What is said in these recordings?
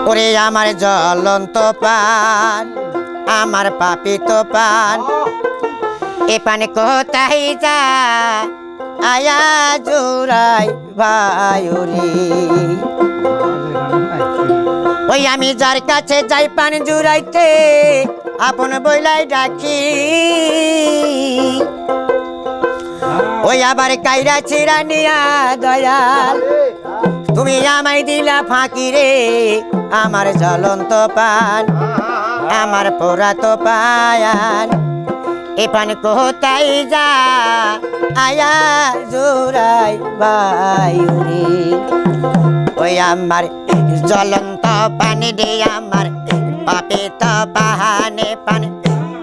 ওরে আমার জ্বলন্ত পান, আমার পাপিত পান, এ পান কোথায় যা আয়া জোড়াই ভাইরে। ওই আমি যার কাছে যাই পান জুড়াইতে, আপন বইলাই ডাকি, ওই আবার কাইরা চিরা নিয়া দয়াল তুমি আমায় দিলা ফাঁকি রে। আমার জ্বলন্ত পান, আমার পোড়াত পায়ান, এ পান কোথায় যা আয়া জোড়াই বায়ুরে। ওই আমার জ্বলন্ত পানি রে, আমার পাপিত পাহানে পান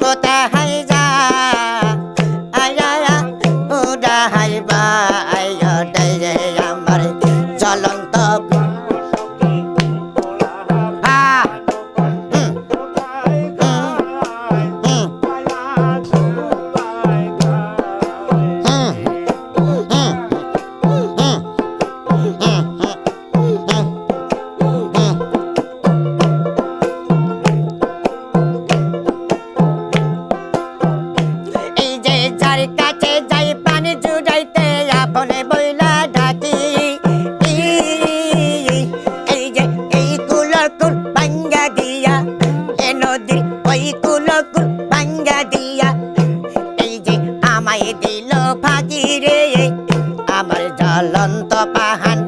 কোথায় যা আয়া উড়াই বায়ুরে। আমার জ্বলন্ত দিল ফাঁকি রে, আমার জ্বলন্ত পাহান।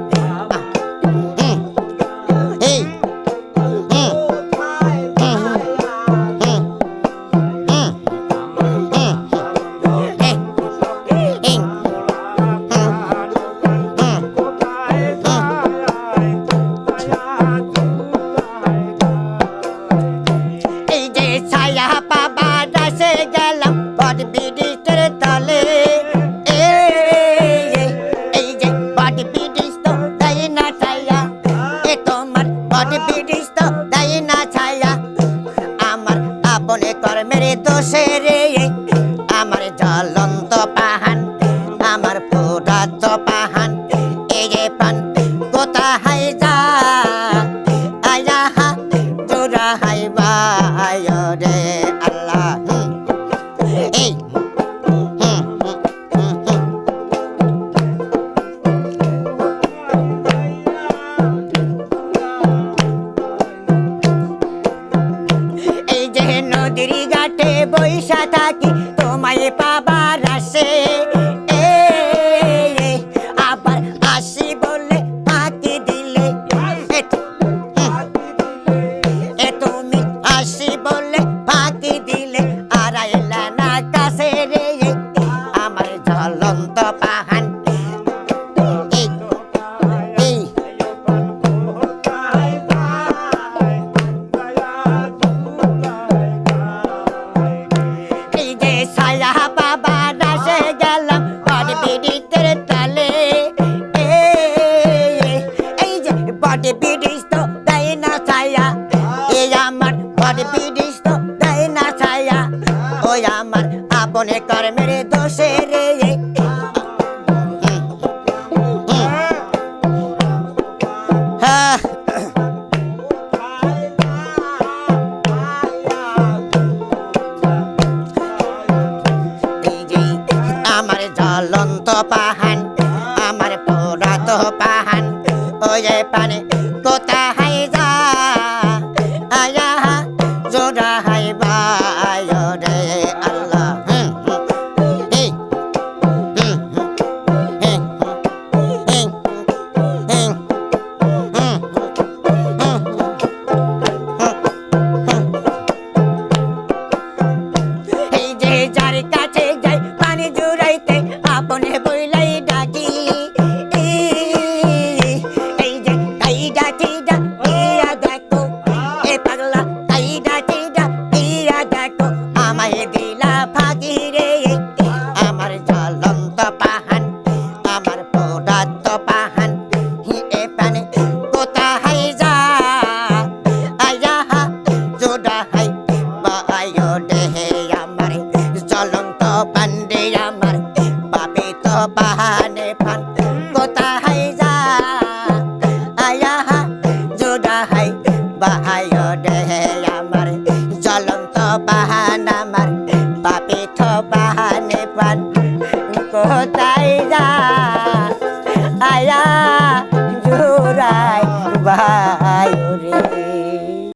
এই যে ছায়া পাবা দাসে গেলাম বট বিড়িতের তলে, এই যে বট বিড়িস তো দেয় না ছায়া, এ তোমার বট বিড়িস তো দেয় না ছায়া। আমার আপনে কর্মের দোষে রে, আমার জ্বলন্ত পাহান, আমার পোড়াত পাহান, এই যে পান কোথায় যা আয়া জোড়া হাই বায়রে আল্লাহ। এই এই যে নদীর ঘাটে বৈশা থাকি তোমায় পাবার আসে, আবার আসি বলে ফাঁকি দিলে, তুমি আসি বলে ফাঁকি দিলে, আর আইলা না কাছে রে, আমার জ্বলন্ত পাহান। এই যে ছায়া বাবা রাসে গেলাম বট বিড়িতের তলে, এই যে বট বিড়িস তো দেয় না ছায়া, এই আমার বট বিড়িস তো দেয় না ছায়া। ওই আমার আপনে কর্মের দোষে রে, আমার জ্বলন্ত পাহান, আমার পোড়াত পাহান, ওই পানে কোথায় যা আয়া জোড়া হাই বায়রে আল্লাহ। এই যে যার কাছে যাই পানি জুড়াইতে, আপনে বইলাই ডাকি, এই যে কাইডা চিডা ইয়া দেখো, এ পাগলা কাইডা চিডা ইয়া দেখো, আমায় দিলা ফাঁকি রে, আমার জ্বলন্ত পাহান, আমার পোড়াত পাহান, এ পানে কোথায় যা আয়া জোড়া হাই বায়রে। আমার জ্বলন্ত পান্ডে, আমার পাপিত পাহানে পান কোথায় যা আয়া জোড়া হাই বাহায় রে আমার জ্বলন্ত বাহান আমার পাপিত বাহানে পান কোথায় যা আয়া